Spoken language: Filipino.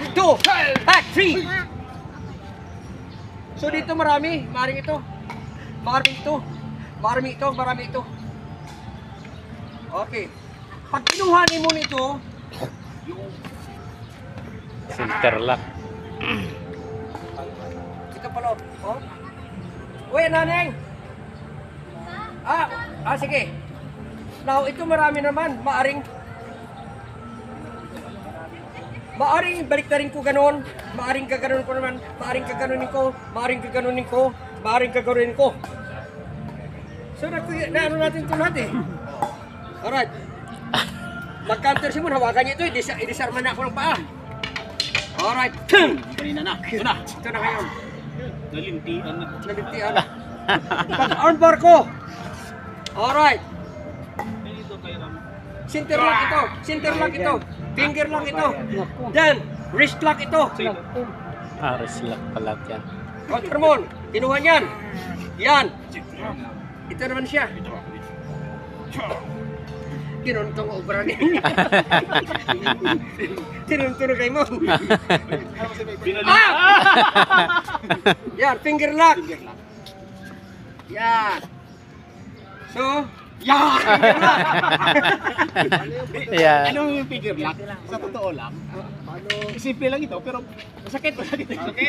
Hack 2! Hack 3! So dito marami. Maring ito. Marami ito. Marami ito. Marami ito. Okay. Pag kinuha mo nito, Center lock. ito pala. Oh. Uy, naneng! Sige. Now, ito marami naman. Maaring baliktarin ko ganon. Maaring kaganon ko naman. Maaring kaganunin ko. Maaring kaganunin ko. Maaring kaganunin ko. So, naano natin ito natin. Alright. Mag-counter si Mon. Hawakan niyo ito. I-disarman na ako ng paa. Alright. Kanina na. Ito na. Ito na ngayon. Nalintian na. Nalintian. Pag-armbar ko. Alright. Center lock ito. Center lock ito. Finger lock ito. Then, wrist lock ito. Aris lock pala yan. Mon, kinuha niyan. Yan. Ito naman siya. Tinuntong obra niya. Tinuntong kay mo. Yan, finger lock. Yan. So, yan! Yan. Ano yung figure lock? Sa totoo lang. Simple lang ito, pero masakit.